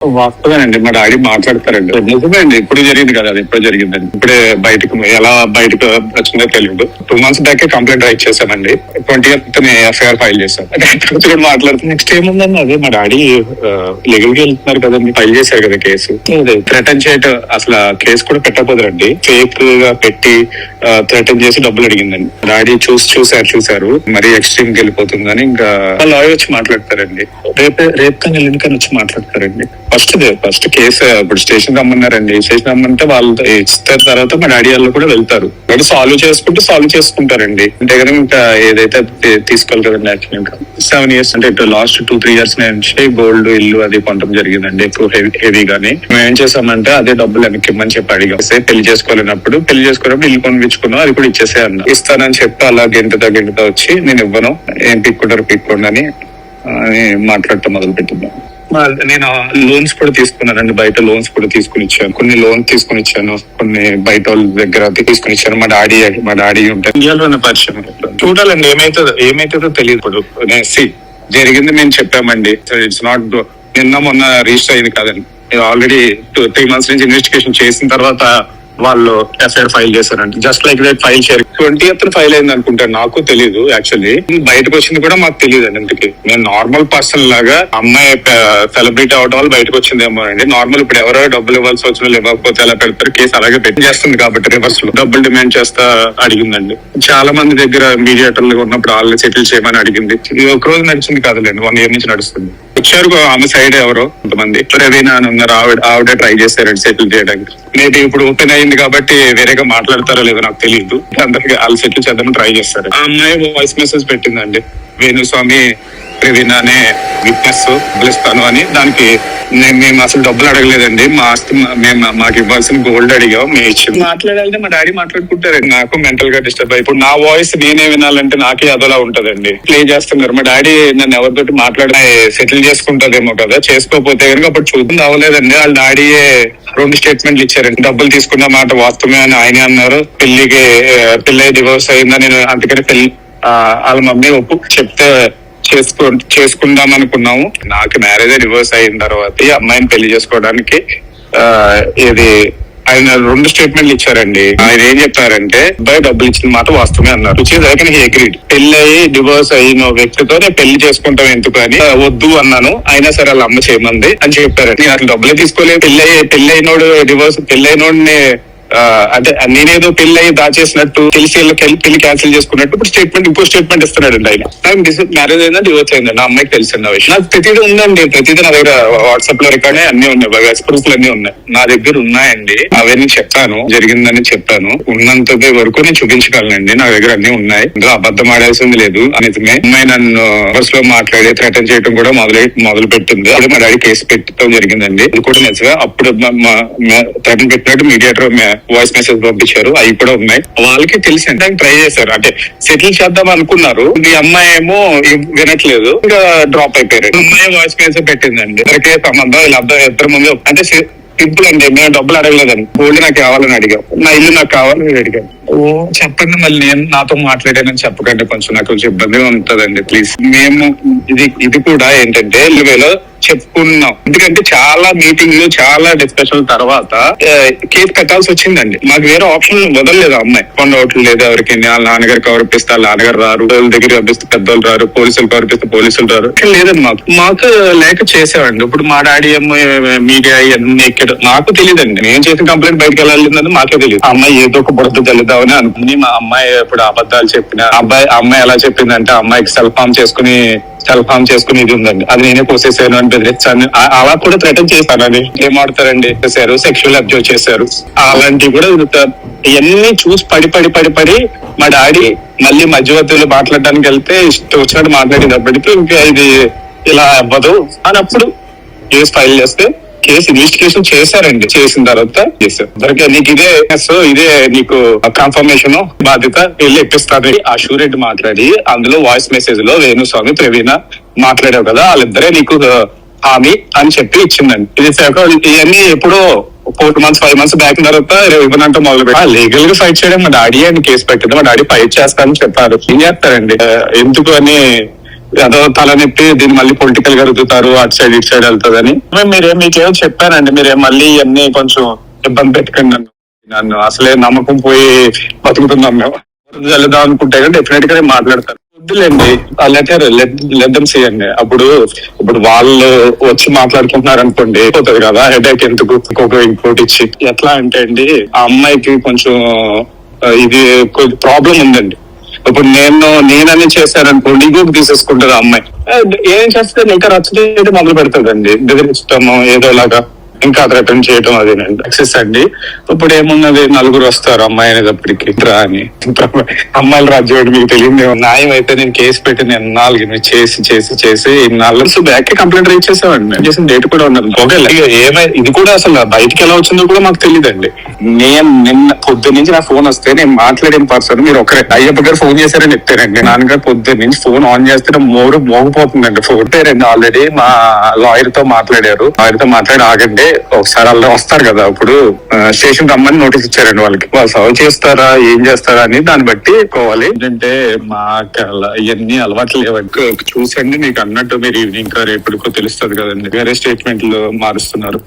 వాస్తవేనండి. మా డాడీ మాట్లాడతారండి. నిజమే అండి. ఇప్పుడు జరిగింది కదా, అది ఎప్పుడు జరిగిందండి. ఇప్పుడే బయటకు వచ్చిందో తెలియదు. 2 months బ్యాకే కంప్లైంట్ రైట్ చేశానండి. 20th ఎఫ్ఐఆర్ ఫైల్ చేశాను. కూడా మాట్లాడుతూ నెక్స్ట్ ఏముందండి, అదే మా డాడీ లీగల్ గా వెళ్తున్నారు కదండి, ఫైల్ చేశారు కదా కేసు. థ్రెటన్ చేయటం, అసలు కేసు కూడా పెట్టకపోదురండి. ఫేక్ గా పెట్టి థ్రెటన్ చేసి డబ్బులు అడిగిందండి. డాడీ చూసారు మరీ ఎక్స్ట్రీమ్ కి వెళ్ళిపోతుందని ఇంకా లాయర్ వచ్చి మాట్లాడతారండి. రేపు కానీ ఎల్లుండి కానీ వచ్చి మాట్లాడతారండి. ఫస్ట్ కేసు ఇప్పుడు స్టేషన్ రమ్మన్నారండి. స్టేషన్ రమ్మంటే వాళ్ళు ఇస్తారు. తర్వాత మా డాడీ వాళ్ళు కూడా వెళ్తారు. సాల్వ్ చేసుకుంటారండి. అంటే కనుక ఇంకా ఏదైతే తీసుకోవాలి కదండి. యాక్చువల్ ఇంకా 7 years అంటే లాస్ట్ 2-3 years నుంచి గోల్డ్ ఇల్లు అది కొనడం జరిగిందండి. ఎక్కువ హెవీగానే మేము ఏం చేసామంటే అదే డబ్బులు వెనక్కి ఇమ్మని చెప్పి అడిగాం. పెళ్లి చేసుకోలేనప్పుడు ఇల్లు కొనిపించుకున్నాం, అది కూడా ఇచ్చేసే అన్నా. ఇస్తానని చెప్పి అలా గంటతో వచ్చి నేను ఇవ్వను, ఏం పిక్కోండి అని మాట్లాడటం మొదలు పెట్టిందాం. నేను లోన్స్ కూడా తీసుకున్నానండి. బయట లోన్స్ కూడా తీసుకుని ఇచ్చాను. కొన్ని లోన్ తీసుకుని ఇచ్చాను, కొన్ని బయట వాళ్ళ దగ్గర తీసుకుని ఇచ్చాను. మా డాడీ ఉంటాయి ఇండియాలో పరిచయం. చూడాలండి ఏమైతుందో తెలియదు. ఇప్పుడు జరిగింది మేము చెప్పామండి. ఇట్స్ నాట్ నిన్న మొన్న రిజిస్టర్ అయింది కాదండి. ఆల్రెడీ 2-3 months నుంచి ఇన్వెస్టిగేషన్ చేసిన తర్వాత వాళ్ళు ఎఫ్ఐఆర్ ఫైల్ చేశారండి. జస్ట్ లైక్ దట్ ఫైల్ చేయరు. 20th ఫైల్ అయింది అనుకుంటాను, నాకు తెలీదు. యాక్చువల్లీ బయటకు వచ్చింది కూడా మాకు తెలియదు అండి. ఇంటికి నేను నార్మల్ పర్సన్ లాగా అమ్మాయి సెలబ్రిటీ అవడం వల్ల బయటకు వచ్చిందేమో అండి. నార్మల్ ఇప్పుడు ఎవరో డబ్బులు ఇవ్వాల్సి వచ్చిన ఇవ్వకపోతే ఎలా పెడతారు, కేసు అలాగే పెట్టి చేస్తుంది కాబట్టి రివర్స్ లో డబ్బులు డిమాండ్ చేస్తా అడిగిందండి. చాలా మంది దగ్గర మీడియేటర్లు ఉన్నప్పుడు వాళ్ళని సెటిల్ చేయమని అడిగింది. ఇది ఒక రోజు నడిచింది కాదులేండి, 1 year నుంచి నడుస్తుంది. వచ్చారు ఆమె సైడ్ ఎవరో కొంతమంది రవీనా అని ఉన్నారు, ఆవిడ ట్రై చేశారండి సెటిల్ చేయడానికి. మేబీ ఇప్పుడు ఓపెన్ అయింది కాబట్టి వేరేగా మాట్లాడతారో లేదో నాకు తెలియదు. అందరికి వాళ్ళు సెటిల్ చేద్దామని ట్రై చేస్తారు. ఆ అమ్మాయి వాయిస్ మెసేజ్ పెట్టిందండి, వేణుస్వామి రవీనా అనే విట్నెస్ పిలుస్తాను అని. దానికి మేము అసలు డబ్బులు అడగలేదండి, మా ఆస్తి మాకు ఇవ్వాల్సిన గోల్డ్ అడిగాం, మేము ఇచ్చింది. మాట్లాడాలంటే మా డాడీ మాట్లాడుకుంటారండి. నాకు మెంటల్ గా డిస్టర్బ్ అయి ఇప్పుడు నా వాయిస్ నేనే వినాలంటే నాకే అదోలా ఉంటదండి. ప్లే చేస్తున్నారు. మా డాడీ నన్ను ఎవరితోటి మాట్లాడి సెటిల్ చేసుకుంటారేమో కదా, చేసుకోపోతే కనుక అప్పుడు చూద్దాం. అవ్వలేదండి. వాళ్ళ డాడీయే 2 స్టేట్మెంట్లు ఇచ్చారండి. డబ్బులు తీసుకున్న మాట వాస్తవమే అని ఆయనే అన్నారు. పెళ్లి డివోర్స్ అయిందని నేను అందుకని వాళ్ళ మమ్మీ చెప్తే చేసుకుందాం అనుకున్నాము. నాకు మ్యారేజ్ డివోర్స్ అయిన తర్వాత ఈ అమ్మాయిని పెళ్లి చేసుకోవడానికి ఆయన 2 స్టేట్మెంట్లు ఇచ్చారండి. ఆయన ఏం చెప్పారంటే అబ్బాయి డబ్బులు ఇచ్చిన మాట వాస్తవమే అన్నారు. అగ్రీడ్. పెళ్లి అయ్యి డివోర్స్ అయిన వ్యక్తితో నేను పెళ్లి చేసుకుంటాం ఎందుకు అని వద్దు అన్నాను. అయినా సరే వాళ్ళ అమ్మ చేయమంది అని చెప్పారండి. నేను అసలు డబ్బులే తీసుకోలేదు. పెళ్లి అయినోడు పెళ్లి అయినోడిని అదే నేనేదో పెళ్లి అయ్యి దాచేసినట్టు తెలిసి పెళ్లి క్యాన్సిల్ చేసుకున్నట్టు ఇప్పుడు ఇంకో స్టేట్మెంట్ ఇస్తున్నాడు అండి ఆయన. నాకు మ్యారేజ్ అయిందా డివోర్స్ అయిందా నా అమ్మాయికి తెలిసింది ఆ విషయం. నాకు ప్రతిదీ ఉందండి. ప్రతిదీ నా దగ్గర వాట్సాప్ లో రికార్డే అన్ని ఉన్నాయి, ప్రూఫ్లు అన్ని ఉన్నాయి నా దగ్గర ఉన్నాయండి. అవన్నీ చెప్పాను, జరిగిందని చెప్పాను. ఉన్నంత వరకు నేను చూపించగలనండి. నా దగ్గర అన్ని ఉన్నాయి. ఇంకా అబద్ధం ఆడాల్సింది లేదు. నిజమే అమ్మాయి నన్ను బస్ లో మాట్లాడి థ్రెటన్ చేయడం కూడా మొదలు పెట్టింది. అప్పుడు మా డాడీ కేసు పెట్టడం జరిగిందండి. అది కూడా నిజమే. అప్పుడు థ్రెటన్ పెట్టినట్టు మీడియేటర్ వాయిస్ మెసేజ్ పంపించారు, అవి కూడా ఉన్నాయి. వాళ్ళకి తెలిసి ట్రై చేశారు, అంటే సెటిల్ చేద్దాం అనుకున్నారు. ఈ అమ్మాయి ఏమో వినట్లేదు, ఇంకా డ్రాప్ అయిపోయారు. అమ్మాయి వాయిస్ మెసేజ్ పెట్టిందండి. ఇద్దరికే సంబంధం ఇలా ఇద్దరు ముందు అంటే సింపుల్ అండి. మేము డబ్బులు అడగలేదండి, గోల్డ్ నాకు కావాలని అడిగాం, నా ఇల్లు నాకు కావాలని అడిగాం. చెప్పండి, మళ్ళీ నేను నాతో మాట్లాడానని చెప్పకండి, కొంచెం నాకు కొంచెం ఇబ్బందిగా ఉంటదండి ప్లీజ్. మేము ఇది కూడా ఏంటంటే వేలో చెప్పుకున్నాం. ఎందుకంటే చాలా మీటింగ్లు చాలా డిస్కషన్ తర్వాత కేసు కట్టాల్సి వచ్చిందండి. మాకు వేరే ఆప్షన్ వదలలేదు. అమ్మాయి కొండ ఓట్లు లేదు, ఎవరికి వాళ్ళ నాన్నగారు కవరిపిస్తే వాళ్ళ నాన్నగారు రారు, దగ్గర కనిపిస్తే పెద్దోళ్ళు రారు, పోలీసులు కవరిపిస్తే పోలీసులు రారు. లేదండి, మాకు లేక చేసామండి. ఇప్పుడు మా డాడీ ఏమో మీడియా ఇవన్నీ ఎక్కడ నాకు తెలియదండి. నేను చేసిన కంప్లైంట్ బయటకు వెళ్ళాలి మాకే తెలియదు. అమ్మాయి ఏదో ఒక బుడత తెలుద్దామని అనుకుని మా అమ్మాయి ఇప్పుడు అబద్ధాలు చెప్పిన అమ్మాయి ఎలా చెప్పిందంటే అమ్మాయికి సెల్ఫ్ హార్మ్ చేసుకుని ఇది ఉందండి, అది నేనే పోసేసాను అని బెదిరించాను. అలా కూడా థ్రెటన్ చేశానని ఏమాడతారండి, చేశారు, సెక్షువల్ అబ్యూస్ చేశారు. అలాంటివి కూడా ఇవన్నీ చూసి పడి మా డాడీ మళ్ళీ మధ్యవర్తులు మాట్లాడడానికి వెళ్తే వచ్చినట్టు మాట్లాడేటప్పటికి ఇంకా ఇది ఇలా అవ్వదు అని అప్పుడు కేసు ఫైల్ చేస్తే కేసు ఇన్వెస్టిగేషన్ చేశారండి. చేసిన తర్వాత చేశారు. నీకు ఇదే నీకు కన్ఫర్మేషన్ బాధ్యత వెళ్ళి ఇప్పిస్తాను. అష్యూరెడ్ మాట్లాడి అందులో వాయిస్ మెసేజ్ లో వేణుస్వామి ప్రవీణ మాట్లాడావు కదా, వాళ్ళిద్దరే నీకు హామీ అని చెప్పి ఇచ్చిందండి. ఇవన్నీ ఎప్పుడో 4 months 5 months బ్యాక్ తర్వాత ఇవ్వనంటే మొదలు పెట్టి లీగల్ గా ఫైట్ చేయడం మా డాడీ అని కేసు పెట్టింది. మా డాడీ ఫైట్ చేస్తానని చెప్పారు. ఏం చేస్తారండి, ఎందుకు అని ఏదో తలనెప్పి దీన్ని మళ్ళీ పొలిటికల్ గా రుద్దుతారు, అటు సైడ్ ఇటు సైడ్ వెళ్తుందని. మీకేమో చెప్పానండి, మీరే మళ్ళీ ఇవన్నీ కొంచెం ఇబ్బంది పెట్టుకుని నన్ను అసలే నమ్మకం పోయి బతుకుతున్నాం మేము. వెళ్దాం అనుకుంటే కానీ డెఫినెట్ గా మాట్లాడతారు. వద్దులేండి ఆ లెటర్ లెద్దం చేయండి. అప్పుడు వాళ్ళు వచ్చి మాట్లాడుకుంటున్నారు అనుకోండి, పోతుంది కదా హెడేక్ ఎందుకు ఇంకోటి ఇచ్చి. ఎట్లా అంటే అండి, ఆ అమ్మాయికి కొంచెం ఇది ప్రాబ్లం ఉందండి. ఇప్పుడు నేనని చేశాననుకోండి, ఇంకొక తీసేసుకుంటారు ఆ అమ్మాయి. ఏం చేస్తే ఇంకా రచ్చ చేయడం మొదలు పెడతాదండి, బెదిరించడము ఏదోలాగా, ఇంకా అతను చేయటం. అదేనండి సక్సెస్ అండి. ఇప్పుడు ఏమున్నది, నలుగురు వస్తారు అమ్మాయి అనేటప్పటికి రా అని. అమ్మాయిల రాజ్యం మీకు తెలియదు. న్యాయం అయితే నేను కేసు పెట్టి నేను 4 చేసి ఇన్నాళ్ళు బ్యాక్ కంప్లైంట్ రైజ్ చేసామండి. చేసిన డేట్ కూడా ఉన్నది. ఒకవేళ ఇది కూడా అసలు బయటకి ఎలా వచ్చిందో కూడా మాకు తెలియదండి. నేను నిన్న పొద్దు నుంచి నా ఫోన్ వస్తే నేను మాట్లాడిన పర్సన్ మీరు ఒకరే. అయ్యప్ప గారు ఫోన్ చేశారని చెప్తారండి. నాన్నగారు పొద్దు నుంచి ఫోన్ ఆన్ చేస్తే మోగిపోతుందండి ఫోన్. పేరండి ఆల్రెడీ మా లాయర్ తో మాట్లాడారు. లాయర్ తో మాట్లాడి ఆగండి ఒకసారి అలా వస్తారు కదా, అప్పుడు స్టేషన్ రమ్మని నోటీస్ ఇచ్చారండి వాళ్ళకి. వాళ్ళు సర్వ్ చేస్తారా ఏం చేస్తారా అని దాన్ని బట్టి పోవాలి. ఏంటంటే మాకు ఇవన్నీ అలవాట్లు లేవండి. చూసండి మీకు అన్నట్టు మీరు ఈవినింగ్ రేపటికో తెలుస్తుంది కదండి, వేరే స్టేట్మెంట్లు మారుస్తున్నారు.